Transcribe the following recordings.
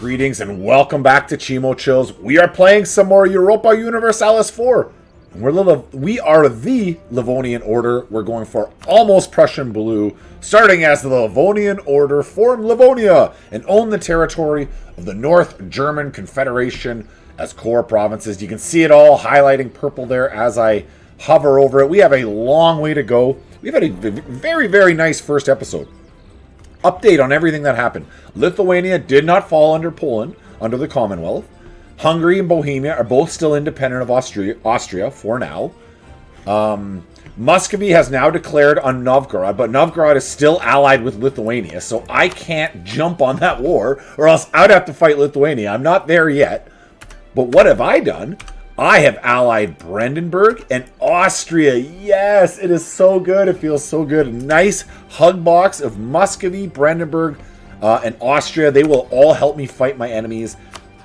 Greetings and welcome back to Chimo Chills. We are playing some more Europa Universalis 4. And we are the Livonian Order. We're going for almost Prussian Blue, starting as the Livonian Order, form Livonia, and own the territory of the North German Confederation as core provinces. You can see it all highlighting purple there as I hover over it. We have a long way to go. We've had a very, very nice first episode. Update on everything that happened. Lithuania did not fall under Poland, under the Commonwealth. Hungary and Bohemia are both still independent of Austria for now. Muscovy has now declared on Novgorod, but Novgorod is still allied with Lithuania, so I can't jump on that war, or else I'd have to fight Lithuania. I'm not there yet. But what have I done? I have allied Brandenburg and Austria. Yes, it is so good. It feels so good. A nice hug box of Muscovy, Brandenburg, and Austria. They will all help me fight my enemies.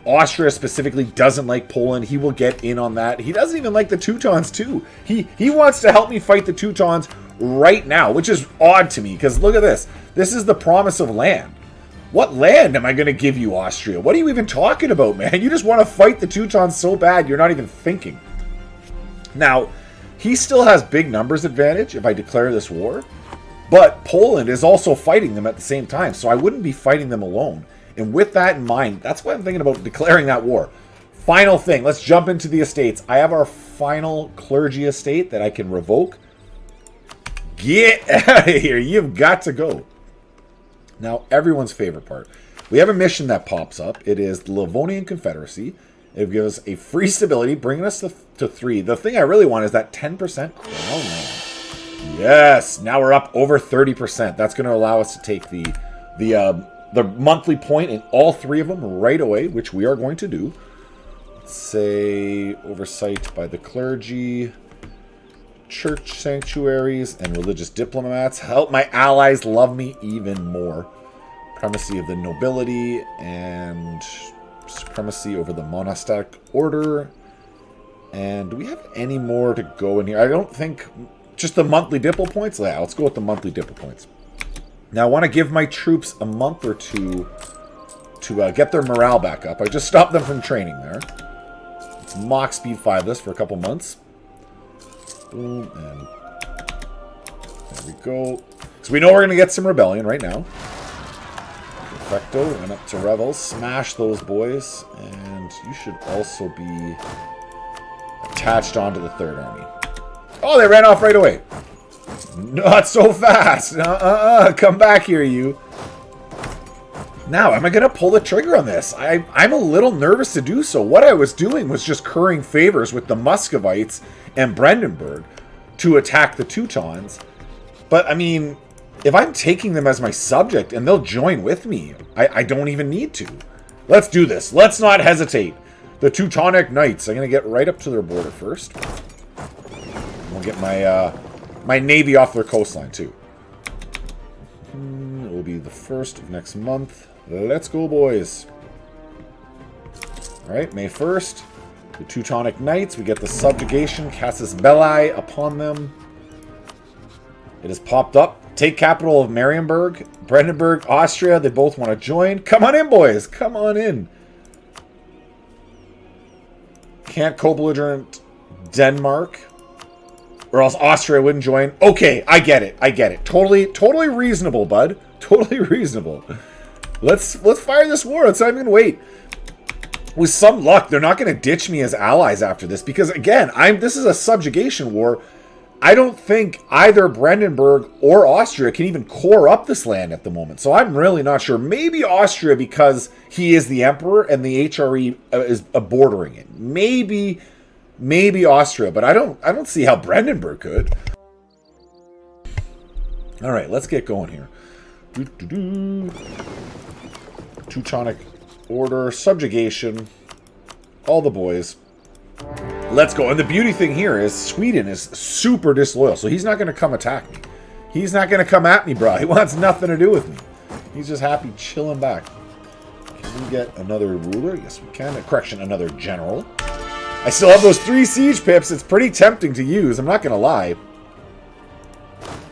Austria specifically doesn't like Poland. He will get in on that. He doesn't even like the Teutons too. He wants to help me fight the Teutons right now, which is odd to me because look at this. This is the promise of land. What land am I going to give you, Austria? What are you even talking about, man? You just want to fight the Teutons so bad, you're not even thinking. Now, he still has big numbers advantage if I declare this war, but Poland is also fighting them at the same time, so I wouldn't be fighting them alone. And with that in mind, that's why I'm thinking about declaring that war. Final thing, let's jump into the estates. I have our final clergy estate that I can revoke. Get out of here. You've got to go. Now, everyone's favorite part. We have a mission that pops up. It is the Livonian Confederacy. It gives us a free stability, bringing us to 3. The thing I really want is that 10% crown land. Yes! Now we're up over 30%. That's going to allow us to take the monthly point in all 3 of them right away, which we are going to do. Let's say oversight by the clergy, church sanctuaries, and religious diplomats. Help my allies love me even more. Supremacy of the nobility and supremacy over the monastic order. And do we have any more to go in here? I don't think... Just the monthly diplo points? Yeah, let's go with the monthly diplo points. Now, I want to give my troops a month or two to get their morale back up. I just stopped them from training there. Let's mock speed 5 this for a couple months. Boom, and there we go. So we know we're going to get some rebellion right now. Perfecto, went up to rebels. Smash those boys. And you should also be attached onto the 3rd Army. Oh, they ran off right away. Not so fast. Come back here, you. Now, am I going to pull the trigger on this? I'm a little nervous to do so. What I was doing was just currying favors with the Muscovites and Brandenburg to attack the Teutons. But, I mean, if I'm taking them as my subject and they'll join with me, I don't even need to. Let's do this. Let's not hesitate. The Teutonic Knights. I'm going to get right up to their border first. We'll get my navy off their coastline, too. It will be the 1st of next month. Let's go, boys. Alright, May 1st. The Teutonic Knights. We get the subjugation. Casus Belli upon them. It has popped up. Take capital of Marienburg. Brandenburg, Austria. They both want to join. Come on in, boys. Come on in. Can't co-belligerent Denmark. Or else Austria wouldn't join. Okay, I get it. I get it. Totally reasonable, bud. Totally reasonable. Let's fire this war. Let's not even wait. With some luck, they're not going to ditch me as allies after this. Because, again, this is a subjugation war. I don't think either Brandenburg or Austria can even core up this land at the moment. So I'm really not sure. Maybe Austria because he is the emperor and the HRE is bordering it. Maybe Austria, but I don't see how Brandenburg could. All right, let's get going here. Teutonic Order, subjugation, all the boys. Let's go. And the beauty thing here is Sweden is super disloyal, so he's not going to come attack me. He's not going to come at me, bro. He wants nothing to do with me. He's just happy chilling back. Can we get another ruler? Yes, we can. Correction, another general. I still have those 3 siege pips. It's pretty tempting to use. I'm not going to lie.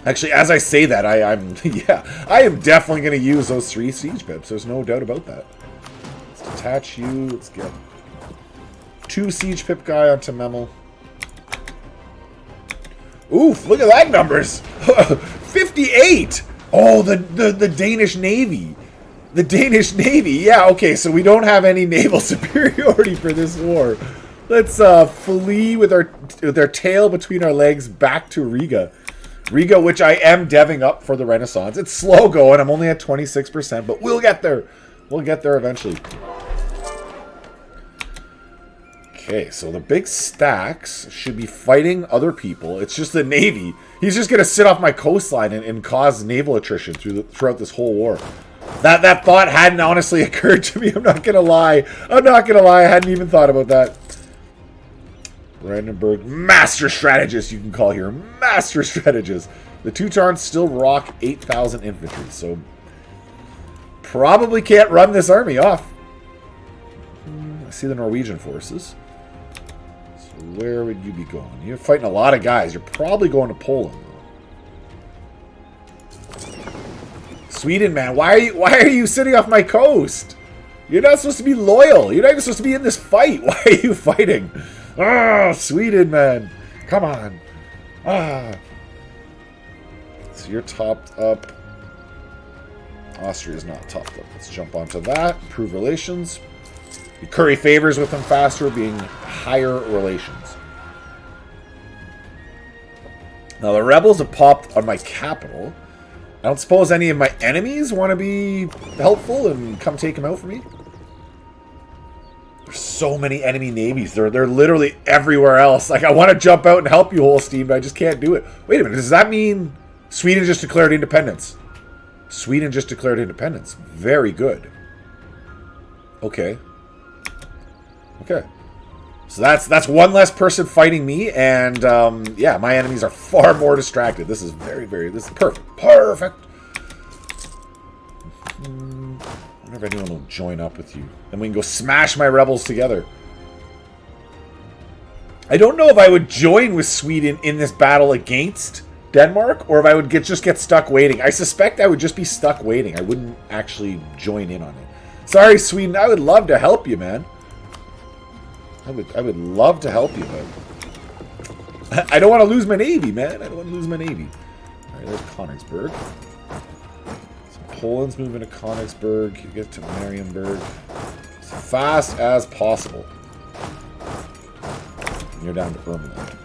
Actually, as I say that, I am definitely going to use those 3 siege pips. There's no doubt about that. Let's Attach you. Let's get 2 siege pip guy onto Memel. Oof, look at that numbers. 58. Oh, the Danish Navy. The Danish Navy. Yeah, okay, so we don't have any naval superiority for this war. Let's flee with our tail between our legs back to Riga. Riga, which I am deving up for the Renaissance. It's slow going. I'm only at 26%, but we'll get there. We'll get there eventually. Okay, so the big stacks should be fighting other people. It's just the Navy. He's just going to sit off my coastline and cause naval attrition throughout this whole war. That thought hadn't honestly occurred to me. I'm not going to lie. I'm not going to lie. I hadn't even thought about that. Brandenburg, master strategist, you can call here. Master strategist. The Teutons still rock 8,000 infantry, so probably can't run this army off. I see the Norwegian forces. So where would you be going? You're fighting a lot of guys. You're probably going to Poland, though. Sweden, man, why are you sitting off my coast? You're not supposed to be loyal. You're not even supposed to be in this fight. Why are you fighting? Ah, Sweden, man. Come on. Ah. So you're topped up. Austria's not topped up. Let's jump onto that. Improve relations. You curry favors with them faster, being higher relations. Now, the rebels have popped on my capital. I don't suppose any of my enemies want to be helpful and come take them out for me? There's so many enemy navies. They're literally everywhere else. Like, I want to jump out and help you, Holstein, but I just can't do it. Wait a minute. Does that mean Sweden just declared independence? Sweden just declared independence. Very good. Okay. Okay. So that's one less person fighting me, and yeah, my enemies are far more distracted. This is this is perfect. Perfect. I wonder if anyone will join up with you. Then we can go smash my rebels together. I don't know if I would join with Sweden in this battle against Denmark, or if I would just get stuck waiting. I suspect I would just be stuck waiting. I wouldn't actually join in on it. Sorry, Sweden. I would love to help you, man. I would love to help you, but I don't want to lose my navy, man. I don't want to lose my navy. All right, there's Königsberg. So Poland's moving to Königsberg. You get to Marienburg as fast as possible. And you're down to Ermland.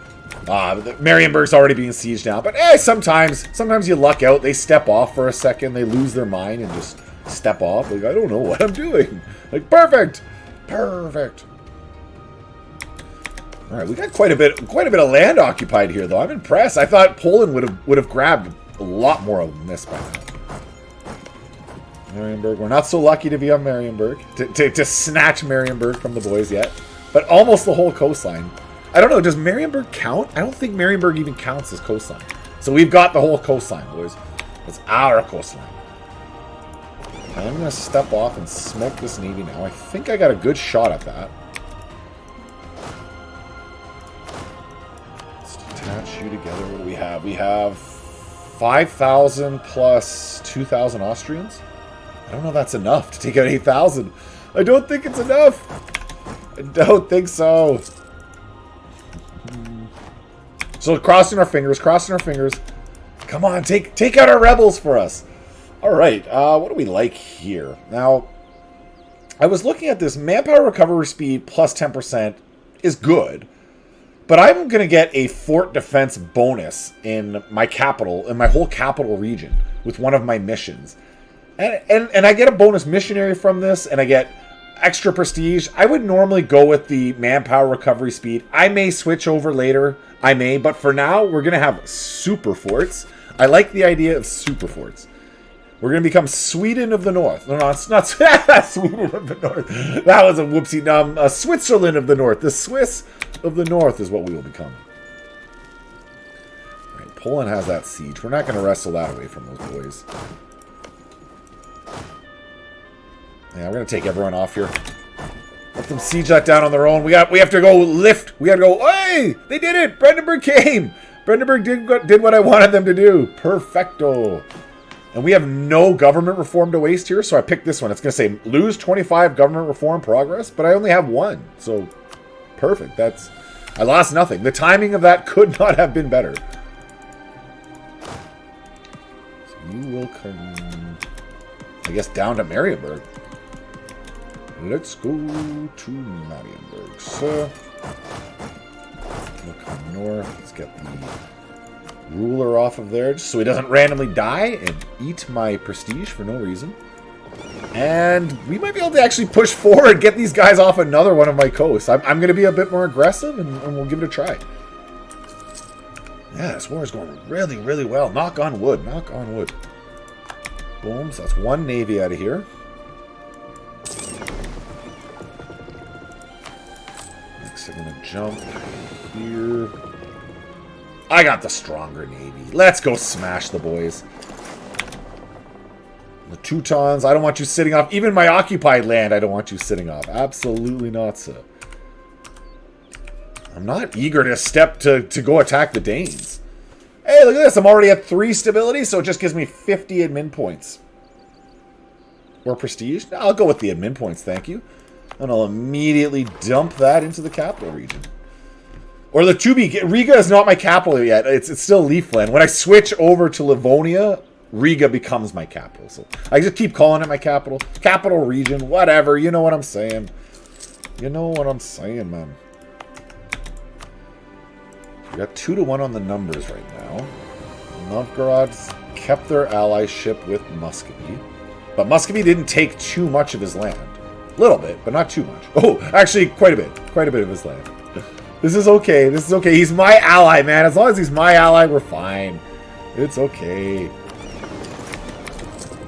Marienburg's already being sieged now, but sometimes you luck out. They step off for a second. They lose their mind and just step off. Like, I don't know what I'm doing. Like, perfect, perfect. All right, we got quite a bit of land occupied here, though. I'm impressed. I thought Poland would have grabbed a lot more of this by now. Marienburg. We're not so lucky to be on Marienburg to snatch Marienburg from the boys yet, but almost the whole coastline. I don't know. Does Marienburg count? I don't think Marienburg even counts as coastline. So we've got the whole coastline, boys. It's our coastline. I'm going to step off and smoke this navy now. I think I got a good shot at that. Attach you together. What do we have? We have 5,000 plus 2,000 Austrians. I don't know if that's enough to take out 8,000. I don't think it's enough. I don't think so. So crossing our fingers, Come on, take out our rebels for us. All right, what do we like here? Now, I was looking at this. Manpower recovery speed plus 10% is good. But I'm going to get a fort defense bonus in my capital, in my whole capital region, with one of my missions. And I get a bonus missionary from this, and I get extra prestige. I would normally go with the manpower recovery speed. I may switch over later. I may. But for now, we're going to have super forts. I like the idea of super forts. We're going to become Sweden of the North. No, it's not Sweden of the North. That was a whoopsie. Switzerland of the North. The Swiss of the North is what we will become. All right, Poland has that siege. We're not going to wrestle that away from those boys. Yeah, we're going to take everyone off here. Let them siege that down on their own. We have to go lift. We got to go, hey, they did it. Brandenburg came. Brandenburg did what I wanted them to do. Perfecto. And we have no government reform to waste here, so I picked this one. It's going to say, lose 25 government reform progress, but I only have 1. So, perfect. I lost nothing. The timing of that could not have been better. So you will come, I guess, down to Marienburg. Let's go to Marienburg. So, we'll come north. Let's get the ruler off of there, just so he doesn't randomly die and eat my prestige for no reason. And we might be able to actually push forward, get these guys off another one of my coasts. I'm going to be a bit more aggressive, and we'll give it a try. Yeah, this war is going really, really well. Knock on wood. Knock on wood. Boom. So that's 1 navy out of here. Next, I'm going to jump here. I got the stronger navy. Let's go smash the boys. The Teutons, I don't want you sitting off. Even my occupied land, I don't want you sitting off. Absolutely not so. I'm not eager to step to go attack the Danes. Hey, look at this. I'm already at 3 stability, so it just gives me 50 admin points. Or prestige. I'll go with the admin points, thank you. And I'll immediately dump that into the capital region. Or the Riga is not my capital yet. It's still Leafland. When I switch over to Livonia, Riga becomes my capital. So I just keep calling it my capital. Capital region, whatever. You know what I'm saying. You know what I'm saying, man. We got 2-1 on the numbers right now. Novgorod's kept their allyship with Muscovy. But Muscovy didn't take too much of his land. A little bit, but not too much. Oh, actually, quite a bit. Quite a bit of his land. This is okay. This is okay. He's my ally, man. As long as he's my ally, we're fine. It's okay. So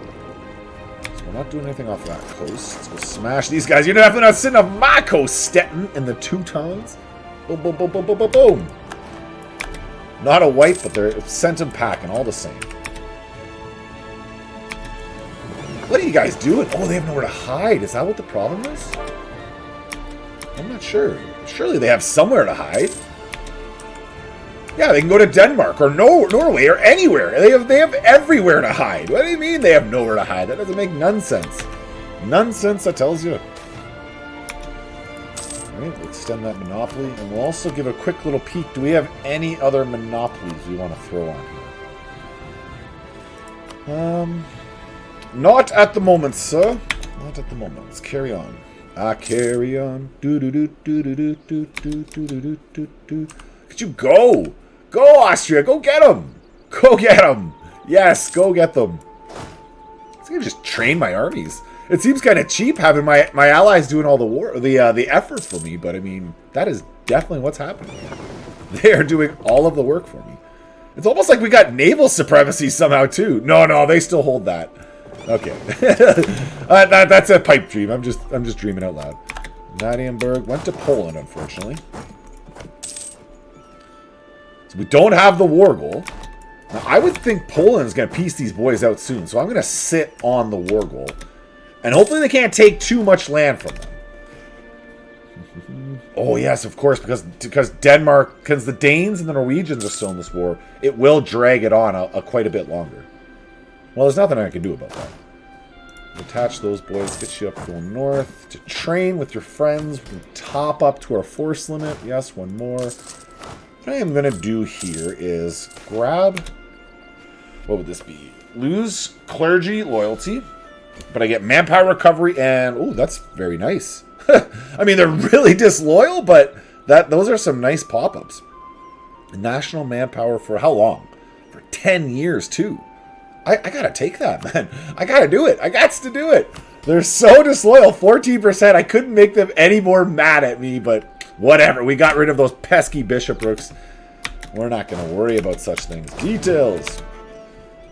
we're not doing anything off that coast. Let's go smash these guys. You're definitely not sitting on my coast, Stettin, in the Teutons. Boom, boom, boom, boom, boom, boom, boom. Not a white, but they're sent and packing, all the same. What are you guys doing? Oh, they have nowhere to hide. Is that what the problem is? I'm not sure. Surely they have somewhere to hide. Yeah, they can go to Denmark or Norway or anywhere. They have everywhere to hide. What do you mean they have nowhere to hide? That doesn't make none sense. Nonsense, that tells you. Alright, we'll extend that monopoly. And we'll also give a quick little peek. Do we have any other monopolies we want to throw on here? Not at the moment, sir. Not at the moment. Let's carry on. Carry on. Do do do do do do do do do do do. Could you go? Go, Austria. Go get them. Go get them. Yes, go get them. I think I just train my armies. It seems kind of cheap having my allies doing all the effort for me, but I mean that is definitely what's happening. They are doing all of the work for me. It's almost like we got naval supremacy somehow too. No, they still hold that. Okay, that's a pipe dream. I'm just dreaming out loud. Marienburg went to Poland, unfortunately. So we don't have the war goal. Now, I would think Poland's going to piece these boys out soon, so I'm going to sit on the war goal, and hopefully they can't take too much land from them. Oh yes, of course, because Denmark, because the Danes and the Norwegians are still in this war, it will drag it on quite a bit longer. Well, there's nothing I can do about that. Attach those boys, get you up going north to train with your friends. We can top up to our force limit. Yes, one more. What I am going to do here is grab, what would this be? Lose clergy loyalty, but I get manpower recovery, and oh, that's very nice. I mean, they're really disloyal, but those are some nice pop-ups. National manpower for how long? For 10 years, too. I gotta take that, man. I gotta do it. I got to do it. They're so disloyal. 14%. I couldn't make them any more mad at me, but whatever. We got rid of those pesky bishoprics. We're not gonna worry about such things. Details.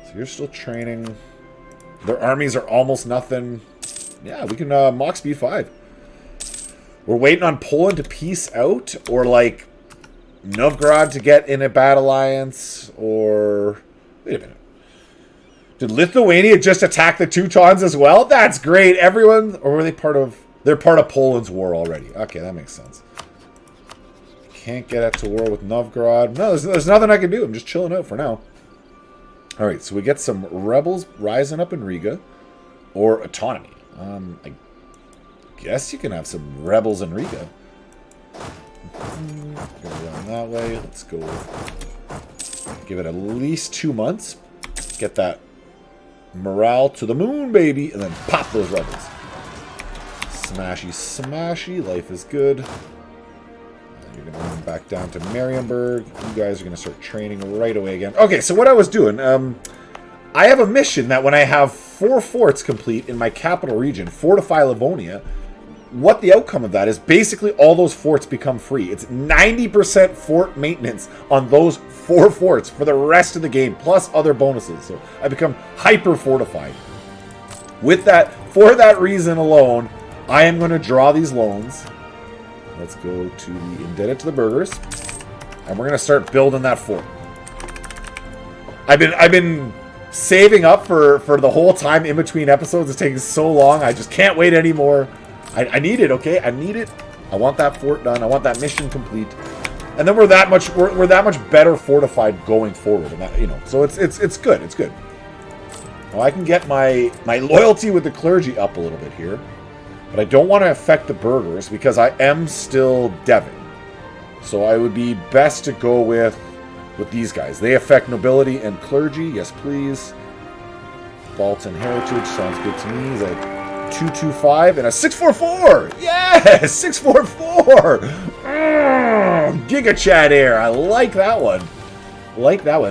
So you're still training. Their armies are almost nothing. Yeah, we can mock speed 5. We're waiting on Poland to peace out, or like Novgorod to get in a bad alliance, or wait a minute. Did Lithuania just attack the Teutons as well? That's great. Everyone, or were they part of? They're part of Poland's war already. Okay, that makes sense. Can't get out to war with Novgorod. No, there's nothing I can do. I'm just chilling out for now. All right, so we get some rebels rising up in Riga, or autonomy. I guess you can have some rebels in Riga. Go down that way. Let's go. Give it at least 2 months. Get that morale to the moon, baby, and then pop those rebels. Smashy, smashy. Life is good. You're going to run back down to Marienburg. You guys are going to start training right away again. Okay, so what I was doing, I have a mission that when I have 4 forts complete in my capital region, fortify Livonia, what the outcome of that is basically all those forts become free. It's 90% fort maintenance on those 4 forts for the rest of the game, plus other bonuses. So I become hyper fortified. With that, for that reason alone, I am going to draw these loans. Let's go to the indebted to the burghers, and we're going to start building that fort. I've been saving up for the whole time in between episodes. It's taking so long. I just can't wait anymore. I need it, okay? I need it. I want that fort done. I want that mission complete. And then we're that much better fortified going forward. And that, you know, so it's good. It's good. Well, I can get my loyalty with the clergy up a little bit here. But I don't want to affect the burghers because I am still Devon. So I would be best to go with these guys. They affect nobility and clergy. Yes, please. Baltan heritage sounds good to me. He's a 225 and a 644. Yes, 644. Giga Chat Air. I like that one.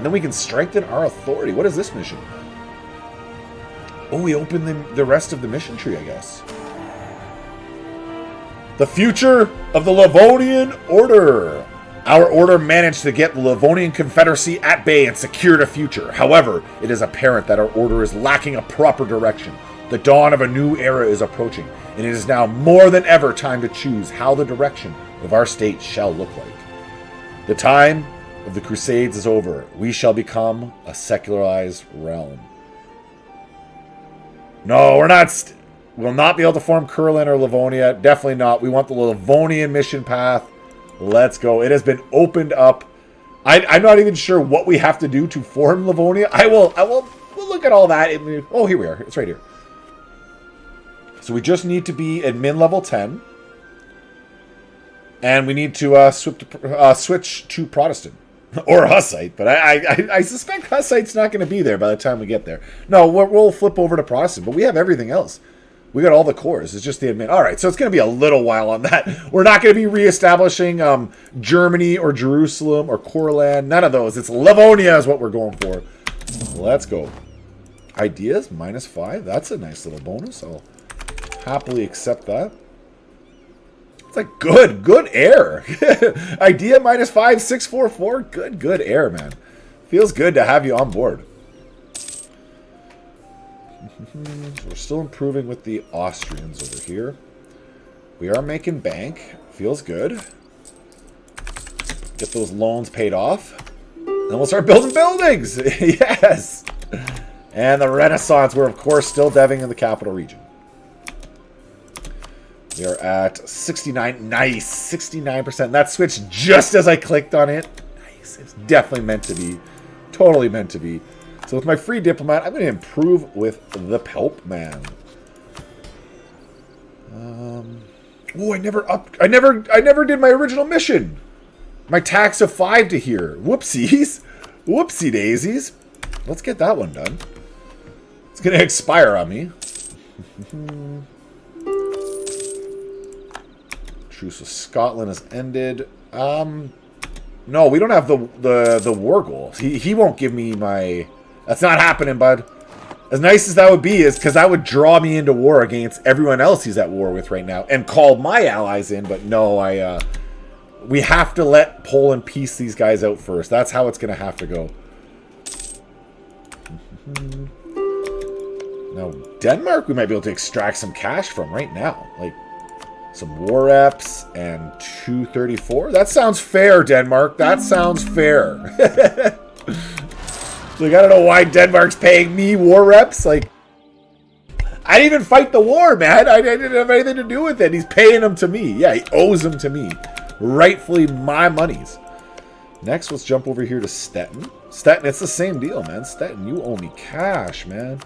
Then we can strengthen our authority. What is this mission? Oh, we open the rest of the mission tree, I guess. The future of the Livonian Order. Our order managed to get the Livonian Confederacy at bay and secured a future. However, it is apparent that our order is lacking a proper direction. The dawn of a new era is approaching, and it is now more than ever time to choose how the direction of our state shall look like. The time of the Crusades is over. We shall become a secularized realm. No, we're not... We'll not be able to form Kurland or Livonia. Definitely not. We want the Livonian mission path. Let's go. It has been opened up. I'm not even sure what we have to do to form Livonia. We'll look at all that. Oh, here we are. It's right here. So we just need to be admin level 10. And we need to switch to Protestant. Or Hussite. But I suspect Hussite's not going to be there by the time we get there. No, we'll flip over to Protestant. But we have everything else. We got all the cores. It's just the admin. All right, so it's going to be a little while on that. We're not going to be reestablishing Germany or Jerusalem or Courland. None of those. It's Livonia is what we're going for. Let's go. Ideas, -5. That's a nice little bonus. I'll happily accept that. It's like good air. Idea -5, 644. Good air, man. Feels good to have you on board. So we're still improving with the Austrians over here. We are making bank. Feels good. Get those loans paid off. Then we'll start building buildings. Yes. And the Renaissance. We're, of course, still deving in the capital region. We are at 69. Nice. 69%. That switched just as I clicked on it. Nice. It's definitely meant to be. Totally meant to be. So with my free diplomat, I'm going to improve with the Pelp Man. Oh, I never did my original mission. My tax of 5 to here. Whoopsies. Whoopsie daisies. Let's get that one done. It's going to expire on me. Truce with Scotland has ended. No, we don't have the war goal. He won't give me my... That's not happening, bud. As nice as that would be, is because that would draw me into war against everyone else he's at war with right now, and call my allies in. But no, we have to let Poland piece these guys out first. That's how it's going to have to go. Now, Denmark, we might be able to extract some cash from right now, like some war reps and 234. That sounds fair, Denmark. That sounds fair. Like, I don't know why Denmark's paying me war reps. Like, I didn't even fight the war, man. I didn't have anything to do with it. He's paying them to me. Yeah, he owes them to me. Rightfully my monies. Next, let's jump over here to Stettin. Stettin, it's the same deal, man. Stettin, you owe me cash, man.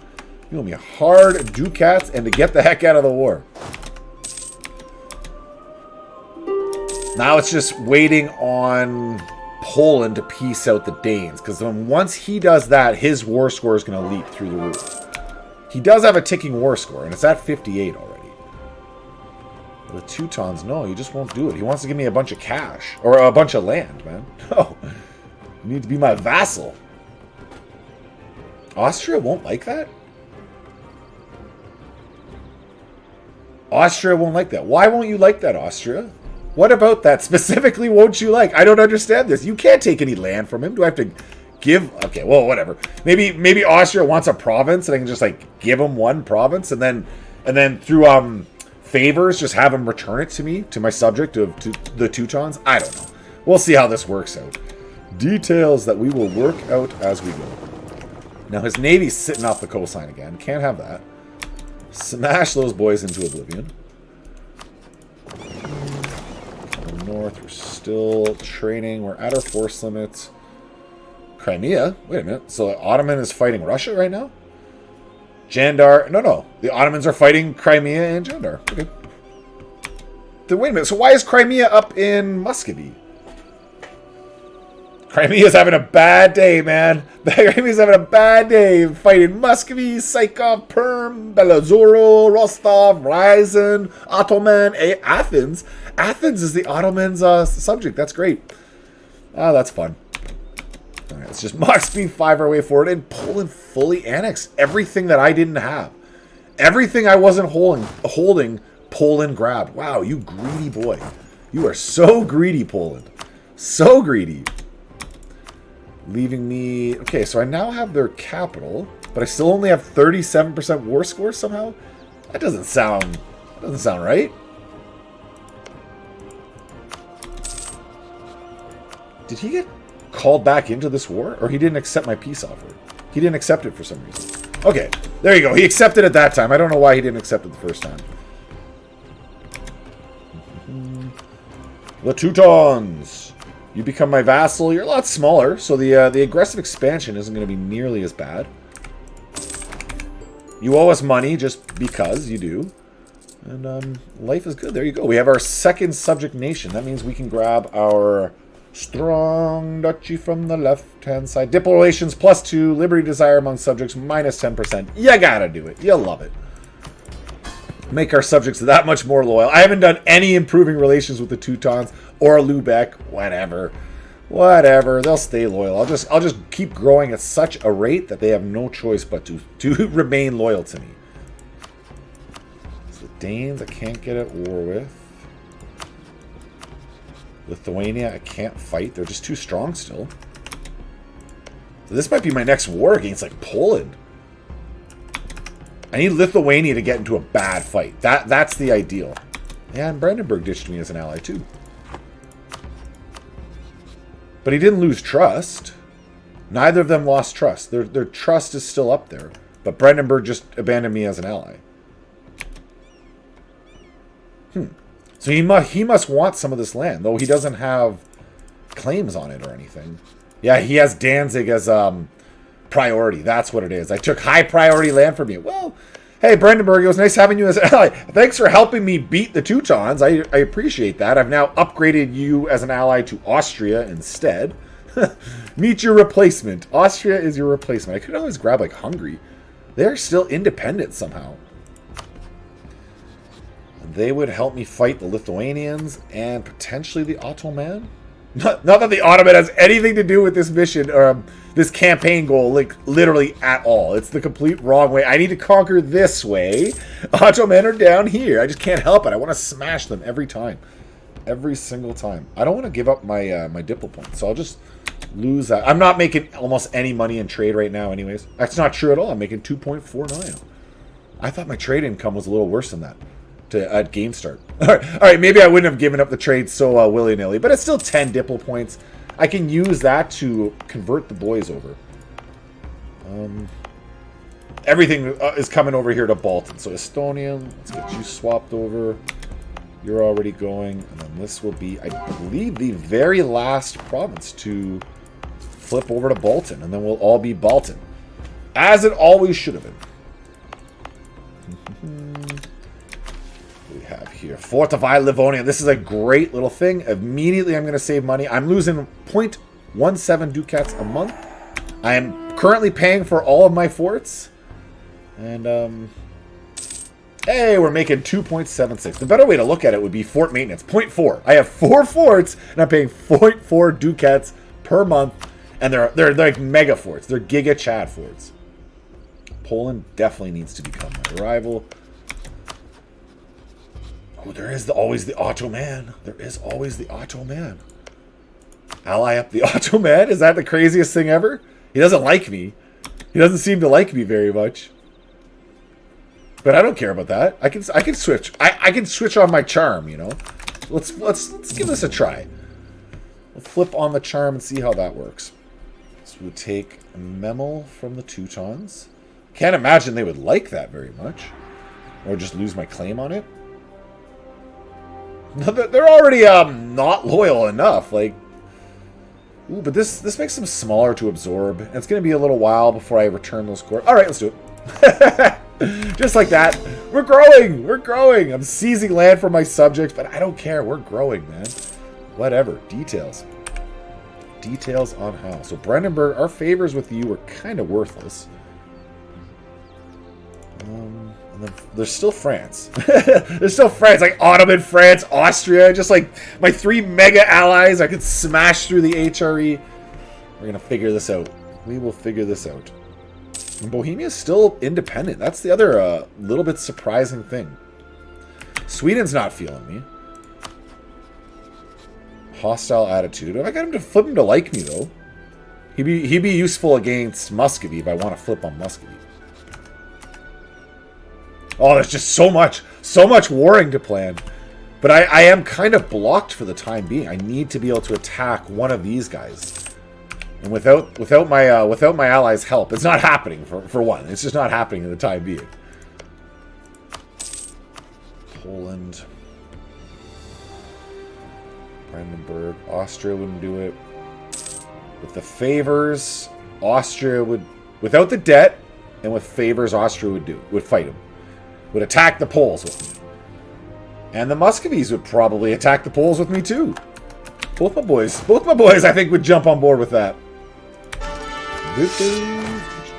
You owe me hard ducats and to get the heck out of the war. Now it's just waiting on Poland to peace out the Danes. Because once he does that, his war score is going to leap through the roof. He does have a ticking war score, and it's at 58 already. The Teutons, no, he just won't do it. He wants to give me a bunch of cash. Or a bunch of land, man. No. You need to be my vassal. Austria won't like that? Austria won't like that. Why won't you like that, Austria? What about that specifically won't you like? I don't understand this. You can't take any land from him. Do I have to give? Okay, well, whatever. Maybe Austria wants a province and I can just like give him one province and then through favors just have him return it to me, to my subject to the Teutons. I don't know. We'll see how this works out. Details that we will work out as we go. Now his navy's sitting off the coastline again. Can't have that. Smash those boys into oblivion. North, we're still training. We're at our force limits. Crimea? Wait a minute. So Ottoman is fighting Russia right now? Jandar? No. The Ottomans are fighting Crimea and Jandar. Okay. Then wait a minute. So why is Crimea up in Muscovy? Crimea's having a bad day, man. Crimea's having a bad day. Fighting Muscovy, Saikov, Perm, Belozoro, Rostov, Ryazan, Ottoman, Athens. Athens is the Ottomans' subject. That's great. Ah, that's fun. All right, let's just Mach speed 5 our way forward. And Poland fully annexed everything that I didn't have. Everything I wasn't holding, Poland grabbed. Wow, you greedy boy. You are so greedy, Poland. So greedy. Leaving me... Okay, so I now have their capital, but I still only have 37% war score somehow? That doesn't sound right. Did he get called back into this war? Or he didn't accept my peace offer? He didn't accept it for some reason. Okay, there you go. He accepted it that time. I don't know why he didn't accept it the first time. The Teutons. You become my vassal. You're a lot smaller, so the aggressive expansion isn't going to be nearly as bad. You owe us money just because you do. And life is good. There you go. We have our second subject nation. That means we can grab our strong duchy from the left-hand side. Diplo relations +2. Liberty desire among subjects -10%. You gotta do it. You love it. Make our subjects that much more loyal. I haven't done any improving relations with the Teutons or Lubeck. Whatever. They'll stay loyal. I'll just keep growing at such a rate that they have no choice but to remain loyal to me. So the Danes I can't get at war with. Lithuania I can't fight. They're just too strong still. So this might be my next war against like Poland. I need Lithuania to get into a bad fight. That's the ideal. Yeah, and Brandenburg ditched me as an ally too. But he didn't lose trust. Neither of them lost trust. Their trust is still up there. But Brandenburg just abandoned me as an ally. So he must want some of this land, though he doesn't have claims on it or anything. Yeah, he has Danzig as priority. That's what it is. I took high priority land from you. Well, hey, Brandenburg, it was nice having you as an ally. Thanks for helping me beat the Teutons. I appreciate that. I've now upgraded you as an ally to Austria instead. Meet your replacement. Austria is your replacement. I could always grab like Hungary. They're still independent somehow. They would help me fight the Lithuanians and potentially the Ottoman. Not that the Ottoman has anything to do with this mission or this campaign goal, like literally at all. It's the complete wrong way. I need to conquer this way. Ottoman are down here. I just can't help it. I want to smash them every time. Every single time. I don't want to give up my my Diplo points, so I'll just lose that. I'm not making almost any money in trade right now anyways. That's not true at all. I'm making 2.49. I thought my trade income was a little worse than that. At game start. All right, maybe I wouldn't have given up the trade so willy-nilly, but it's still 10 Diplo points. I can use that to convert the boys over. Everything is coming over here to Baltan. So Estonian, let's get you swapped over. You're already going. And then this will be, I believe, the very last province to flip over to Bolton, and then we'll all be Bolton. As it always should have been. We have here Fortify Livonia. This is a great little thing. Immediately I'm going to save money. I'm losing 0.17 ducats a month. I am currently paying for all of my forts. And, hey, we're making 2.76. The better way to look at it would be fort maintenance. 0.4. I have 4 forts, and I'm paying 0.4 ducats per month. And they're like mega forts. They're giga Chad forts. Poland definitely needs to become my rival. Oh, there is always the Ottoman. There is always the Ottoman. Ally up the Ottoman? Is that the craziest thing ever? He doesn't like me. He doesn't seem to like me very much. But I don't care about that. I can switch. I can switch on my charm, you know. Let's give this a try. We'll flip on the charm and see how that works. So we'll take a Memel from the Teutons. Can't imagine they would like that very much. Or just lose my claim on it. They're already not loyal enough. Like, ooh, but this makes them smaller to absorb. And it's going to be a little while before I return those cores. All right, let's do it. Just like that. We're growing. We're growing. I'm seizing land for my subjects, but I don't care. We're growing, man. Whatever. Details. Details on how. So Brandenburg, our favors with you were kind of worthless. And then there's still France. There's still France, like Ottoman France, Austria, just like my 3 mega allies. I could smash through the HRE. We're gonna figure this out. We will figure this out. And Bohemia is still independent. That's the other little bit surprising thing. Sweden's not feeling me. Hostile attitude. I got him to flip him to like me though. He'd be useful against Muscovy if I want to flip on Muscovy. Oh, there's just so much warring to plan. But I am kind of blocked for the time being. I need to be able to attack one of these guys. And without my allies' help, it's not happening for one. It's just not happening in the time being. Poland, Brandenburg, Austria wouldn't do it. With the favors, Austria would, without the debt, and with favors, Austria would fight him. Would attack the Poles with me. And the Muscovies would probably attack the Poles with me too. Both my boys I think would jump on board with that.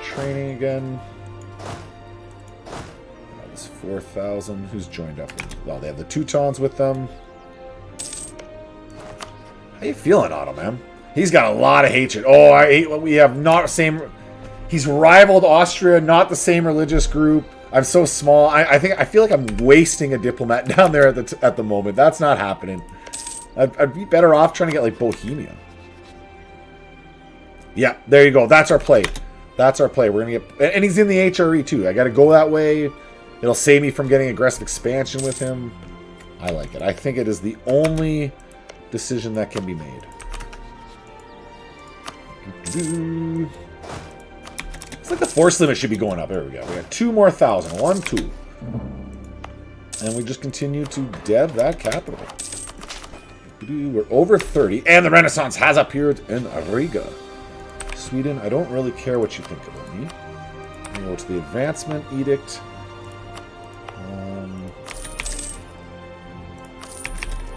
Training again. That was 4,000. Who's joined up? Well, they have the Teutons with them. How you feeling, Otto, man? He's got a lot of hatred. Oh, I hate what we have not same. He's rivaled Austria, not the same religious group. I'm so small. I feel like I'm wasting a diplomat down there at the moment. That's not happening. I'd be better off trying to get like Bohemia. Yeah, there you go. That's our play. That's our play. We're gonna get, and he's in the HRE too. I got to go that way. It'll save me from getting aggressive expansion with him. I like it. I think it is the only decision that can be made. It's like the force limit should be going up. There we go. We got 2 more thousand. 1, 2. And we just continue to dev that capital. We're over 30. And the Renaissance has appeared in Riga. Sweden, I don't really care what you think about me. I'm going to go to the Advancement Edict.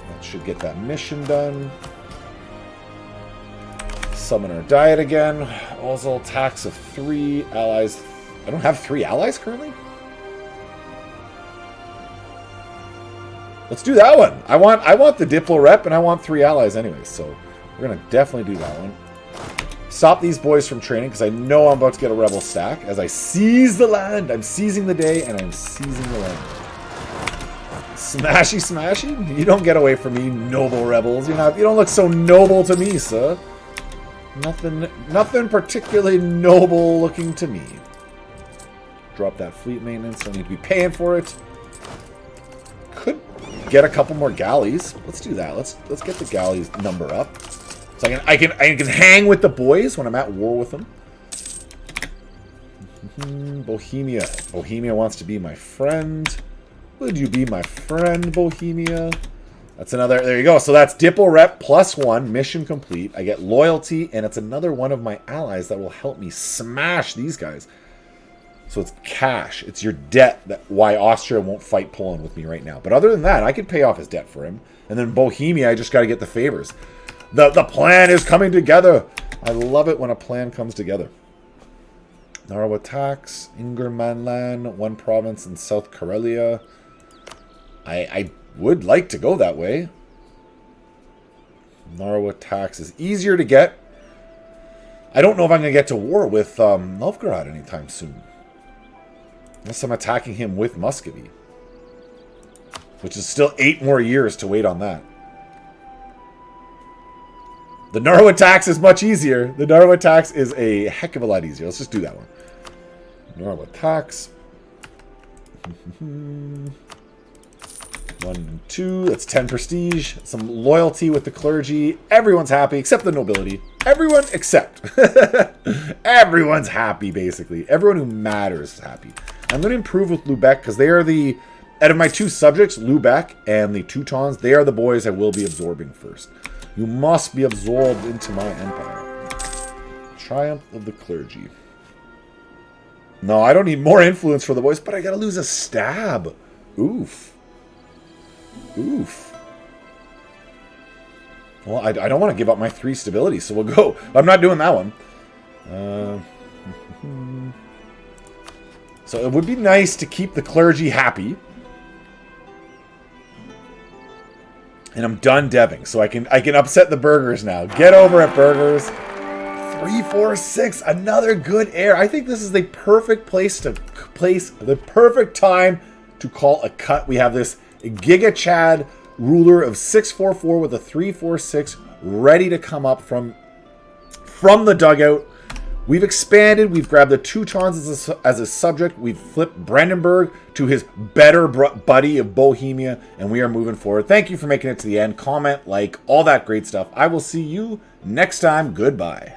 That should get that mission done. Summoner diet again. Also tax of 3 allies. I don't have 3 allies currently? Let's do that one. I want the Diplo rep and I want 3 allies anyways, so we're gonna definitely do that one. Stop these boys from training because I know I'm about to get a rebel stack as I seize the land. I'm seizing the day and I'm seizing the land. Smashy smashy? You don't get away from me, noble rebels. You don't look so noble to me, sir. Nothing particularly noble looking to me. Drop that fleet maintenance. I need to be paying for it. Could get a couple more galleys. Let's do that. Let's get the galleys number up. So I can hang with the boys when I'm at war with them. Bohemia. Bohemia wants to be my friend. Would you be my friend, Bohemia? That's another, there you go. So that's Diplo Rep +1, mission complete. I get loyalty, and it's another one of my allies that will help me smash these guys. So it's cash. It's your debt that why Austria won't fight Poland with me right now. But other than that, I could pay off his debt for him. And then Bohemia, I just got to get the favors. The plan is coming together. I love it when a plan comes together. Narrow attacks, Ingermanland, one province in South Karelia. I would like to go that way. Narrow attacks is easier to get. I don't know if I'm going to get to war with Novgorod anytime soon. Unless I'm attacking him with Muscovy. Which is still 8 more years to wait on that. The Narrow attacks is much easier. The Narrow attacks is a heck of a lot easier. Let's just do that one. Narrow attacks. 1 and 2. That's 10 prestige. Some loyalty with the clergy. Everyone's happy except the nobility. Everyone except. Everyone's happy, basically. Everyone who matters is happy. I'm going to improve with Lubeck because they are the... Out of my 2 subjects, Lubeck and the Teutons, they are the boys I will be absorbing first. You must be absorbed into my empire. Triumph of the clergy. No, I don't need more influence for the boys, but I got to lose a stab. Oof. Oof. Well, I don't want to give up my 3 stability, so we'll go. I'm not doing that one. So it would be nice to keep the clergy happy. And I'm done deving, so I can upset the burghers now. Get over it, burghers. 3, 4, 6, another good heir. I think this is the perfect place to place, the perfect time to call a cut. We have this Giga Chad ruler of 644 with a 346 ready to come up from the dugout. We've expanded. We've grabbed the Teutons as a subject. We've flipped Brandenburg to his better buddy of Bohemia, and we are moving forward. Thank you for making it to the end. Comment, like, all that great stuff. I will see you next time. Goodbye.